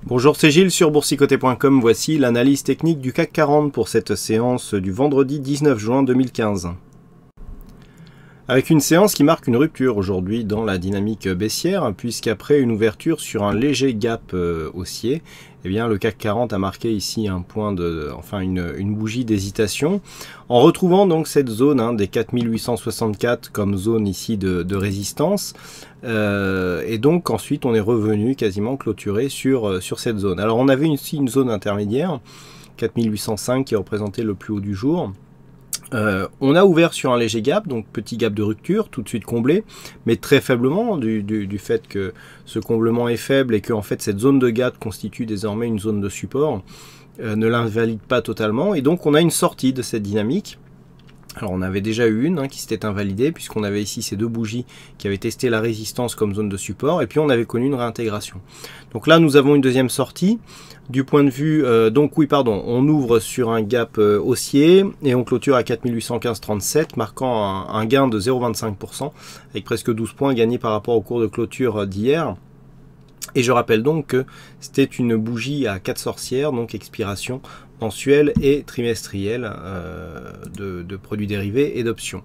Bonjour, c'est Gilles sur boursicoté.com. Voici l'analyse technique du CAC 40 pour cette séance du vendredi 19 juin 2015. Avec une séance qui marque une rupture aujourd'hui dans la dynamique baissière, puisqu'après une ouverture sur un léger gap haussier, eh bien, le CAC 40 a marqué ici un point une bougie d'hésitation, en retrouvant donc cette zone des 4864 comme zone ici de résistance, et donc ensuite on est revenu quasiment clôturé sur cette zone. Alors on avait ici une zone intermédiaire, 4805 qui représentait le plus haut du jour. On a ouvert sur un léger gap, donc petit gap de rupture, tout de suite comblé, mais très faiblement du fait que ce comblement est faible et que en fait cette zone de gap constitue désormais une zone de support, ne l'invalide pas totalement, et donc on a une sortie de cette dynamique. Alors on avait déjà eu une qui s'était invalidée, puisqu'on avait ici ces deux bougies qui avaient testé la résistance comme zone de support, et puis on avait connu une réintégration. Donc là nous avons une deuxième sortie. Du point de vue, on ouvre sur un gap haussier et on clôture à 4815,37, marquant un gain de 0,25%, avec presque 12 points gagnés par rapport au cours de clôture d'hier. Et je rappelle donc que c'était une bougie à 4 sorcières, donc expiration mensuelle et trimestrielle de produits dérivés et d'options.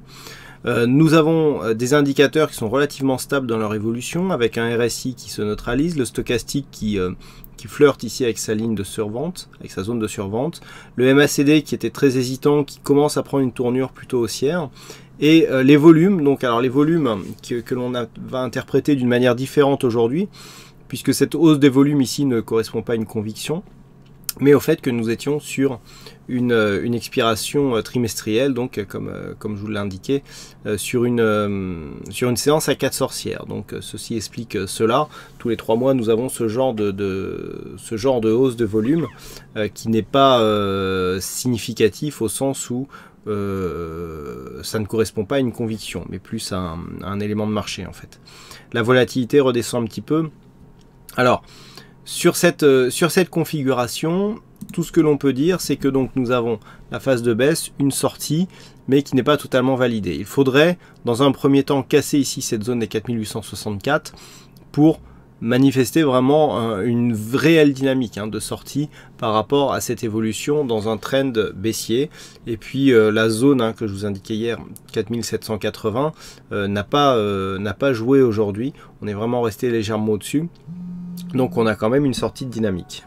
Nous avons des indicateurs qui sont relativement stables dans leur évolution, avec un RSI qui se neutralise, le stochastique qui flirte ici avec sa ligne de survente, avec sa zone de survente, le MACD qui était très hésitant, qui commence à prendre une tournure plutôt haussière, et les volumes, les volumes que l'on va interpréter d'une manière différente aujourd'hui, puisque cette hausse des volumes ici ne correspond pas à une conviction, mais au fait que nous étions sur une expiration trimestrielle, donc comme je vous l'ai indiqué, sur une séance à 4 sorcières. Donc ceci explique cela. Tous les 3 mois, nous avons ce genre de hausse de volume qui n'est pas significatif au sens où ça ne correspond pas à une conviction, mais plus à un élément de marché en fait. La volatilité redescend un petit peu. Alors, sur cette configuration, tout ce que l'on peut dire, c'est que donc nous avons la phase de baisse, une sortie, mais qui n'est pas totalement validée. Il faudrait, dans un premier temps, casser ici cette zone des 4864 pour manifester vraiment une réelle dynamique de sortie par rapport à cette évolution dans un trend baissier. Et puis la zone que je vous indiquais hier, 4780, n'a pas joué aujourd'hui. On est vraiment resté légèrement au-dessus. Donc on a quand même une sortie de dynamique.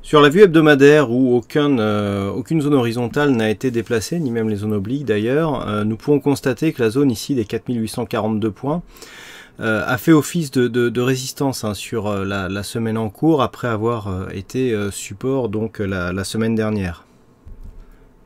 Sur la vue hebdomadaire où aucune zone horizontale n'a été déplacée, ni même les zones obliques d'ailleurs, nous pouvons constater que la zone ici des 4842 points a fait office de résistance sur la semaine en cours, après avoir été support donc la semaine dernière.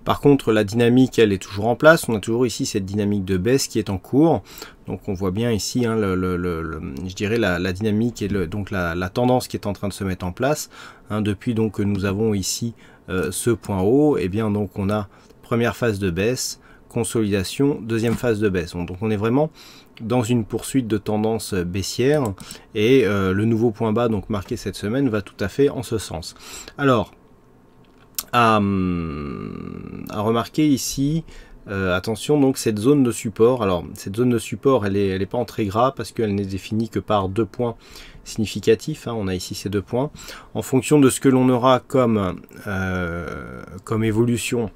Par contre, la dynamique, elle est toujours en place. On a toujours ici cette dynamique de baisse qui est en cours. Donc, on voit bien ici, je dirais, la dynamique et donc la tendance qui est en train de se mettre en place. Depuis donc que nous avons ici ce point haut, et bien donc on a première phase de baisse, consolidation, deuxième phase de baisse. Donc, on est vraiment dans une poursuite de tendance baissière, et le nouveau point bas donc marqué cette semaine va tout à fait en ce sens. Alors, à remarquer ici, attention donc cette zone de support. Alors cette zone de support, elle est pas en très gras parce qu'elle n'est définie que par 2 points significatifs. On a ici ces 2 points. En fonction de ce que l'on aura comme évolution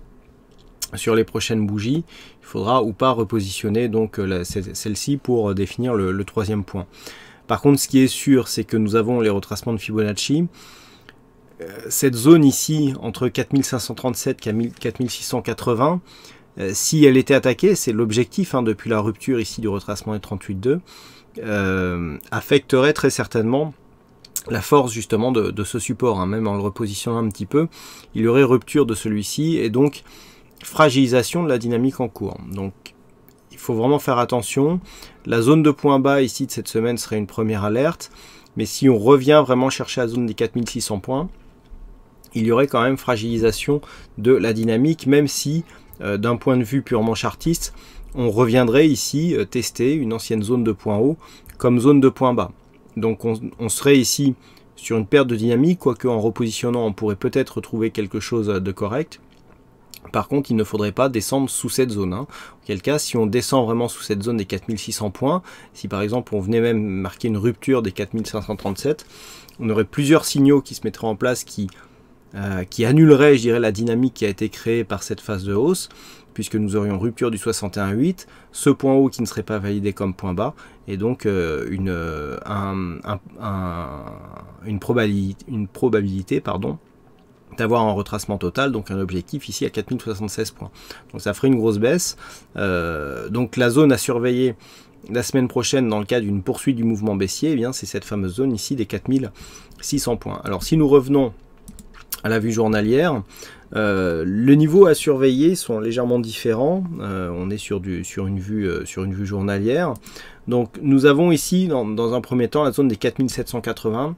sur les prochaines bougies, il faudra ou pas repositionner donc celle-ci pour définir le 3e point. Par contre, ce qui est sûr, c'est que nous avons les retracements de Fibonacci. Cette zone ici, entre 4537 et 4680, si elle était attaquée, c'est l'objectif depuis la rupture ici du retracement des 38,2, affecterait très certainement la force justement de ce support, même en le repositionnant un petit peu, il y aurait rupture de celui-ci et donc fragilisation de la dynamique en cours. Donc il faut vraiment faire attention. La zone de point bas ici de cette semaine serait une première alerte, mais si on revient vraiment chercher la zone des 4600 points, il y aurait quand même fragilisation de la dynamique, même si d'un point de vue purement chartiste, on reviendrait ici tester une ancienne zone de point haut comme zone de point bas. Donc on serait ici sur une perte de dynamique, quoique en repositionnant on pourrait peut-être trouver quelque chose de correct. Par contre, il ne faudrait pas descendre sous cette zone. Auquel cas, si on descend vraiment sous cette zone des 4600 points, si par exemple on venait même marquer une rupture des 4537, on aurait plusieurs signaux qui se mettraient en place qui annuleraient, je dirais, la dynamique qui a été créée par cette phase de hausse, puisque nous aurions rupture du 61,8, ce point haut qui ne serait pas validé comme point bas, et donc une probabilité d'avoir un retracement total, donc un objectif ici à 4076 points. Donc ça ferait une grosse baisse. Donc la zone à surveiller la semaine prochaine dans le cas d'une poursuite du mouvement baissier, eh bien c'est cette fameuse zone ici des 4600 points. Alors si nous revenons à la vue journalière, le niveau à surveiller sont légèrement différents. On est sur une vue journalière. Donc nous avons ici dans un premier temps la zone des 4780.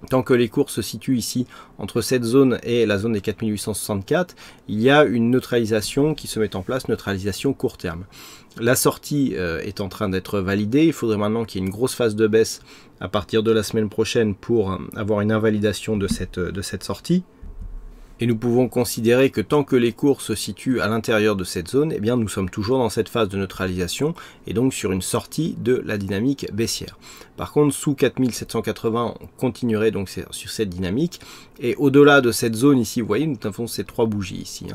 Tant que les cours se situent ici entre cette zone et la zone des 4864, il y a une neutralisation qui se met en place, neutralisation court terme. La sortie est en train d'être validée, il faudrait maintenant qu'il y ait une grosse phase de baisse à partir de la semaine prochaine pour avoir une invalidation de cette sortie. Et nous pouvons considérer que tant que les cours se situent à l'intérieur de cette zone, eh bien nous sommes toujours dans cette phase de neutralisation et donc sur une sortie de la dynamique baissière. Par contre, sous 4780, on continuerait donc sur cette dynamique. Et au-delà de cette zone ici, vous voyez, nous avons ces trois bougies ici,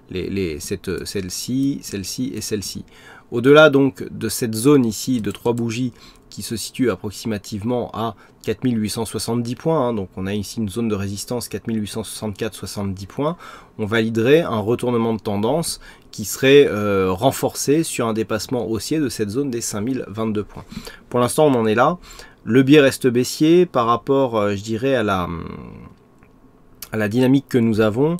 celle-ci, celle-ci et celle-ci. Au-delà donc de cette zone ici de trois bougies qui se situe approximativement à 4870 points, donc on a ici une zone de résistance 4864,70 points, on validerait un retournement de tendance qui serait renforcé sur un dépassement haussier de cette zone des 5022 points. Pour l'instant on en est là, le biais reste baissier par rapport, je dirais, à la dynamique que nous avons,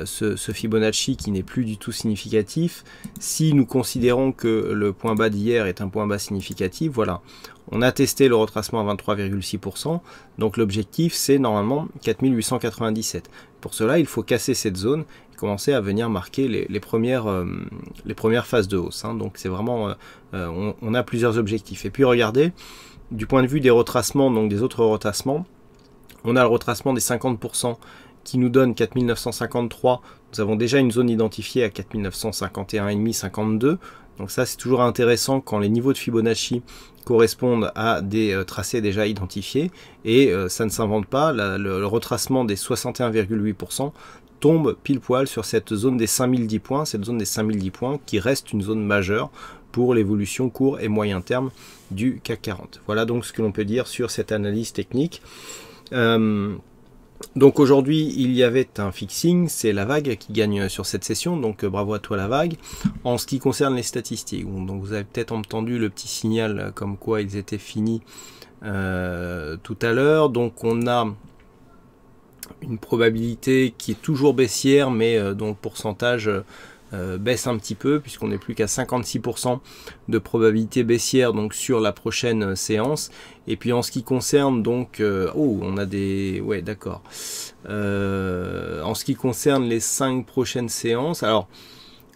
ce Fibonacci qui n'est plus du tout significatif. Si nous considérons que le point bas d'hier est un point bas significatif, voilà, on a testé le retracement à 23,6%, donc l'objectif c'est normalement 4897. Pour cela, il faut casser cette zone et commencer à venir marquer les premières phases de hausse. Donc c'est vraiment, on a plusieurs objectifs. Et puis regardez, du point de vue des retracements, donc des autres retracements, on a le retracement des 50%, qui nous donne 4953, nous avons déjà une zone identifiée à 4951,5, 52, donc ça c'est toujours intéressant quand les niveaux de Fibonacci correspondent à des tracés déjà identifiés, et ça ne s'invente pas, le retracement des 61,8% tombe pile poil sur cette zone des 5010 points, cette zone des 5010 points qui reste une zone majeure pour l'évolution court et moyen terme du CAC 40. Voilà donc ce que l'on peut dire sur cette analyse technique. Donc aujourd'hui il y avait un fixing, c'est la vague qui gagne sur cette session, donc bravo à toi la vague. En ce qui concerne les statistiques, donc vous avez peut-être entendu le petit signal comme quoi ils étaient finis tout à l'heure. Donc on a une probabilité qui est toujours baissière, mais dont le pourcentage baisse un petit peu, puisqu'on n'est plus qu'à 56% de probabilité baissière donc sur la prochaine séance. Et puis en ce qui concerne donc on a des d'accord, en ce qui concerne les 5 prochaines séances, alors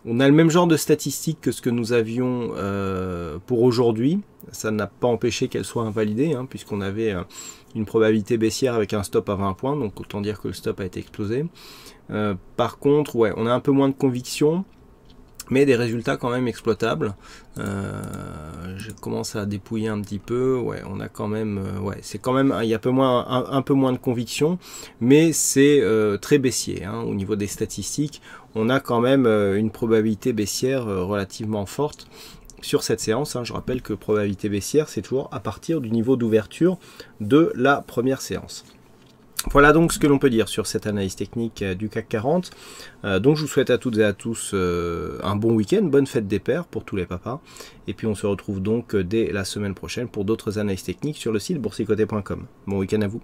on a le même genre de statistiques que ce que nous avions pour aujourd'hui. Ça n'a pas empêché qu'elle soit invalidée, puisqu'on avait une probabilité baissière avec un stop à 20 points, donc autant dire que le stop a été explosé. Par contre, on a un peu moins de conviction, mais des résultats quand même exploitables. Je commence à dépouiller un petit peu. On a quand même, c'est quand même, il y a un peu moins de conviction, mais c'est très baissier au niveau des statistiques. On a quand même une probabilité baissière relativement forte sur cette séance. Je rappelle que probabilité baissière, c'est toujours à partir du niveau d'ouverture de la première séance. Voilà donc ce que l'on peut dire sur cette analyse technique du CAC 40. Donc je vous souhaite à toutes et à tous un bon week-end, bonne fête des pères pour tous les papas. Et puis on se retrouve donc dès la semaine prochaine pour d'autres analyses techniques sur le site boursicoté.com. Bon week-end à vous.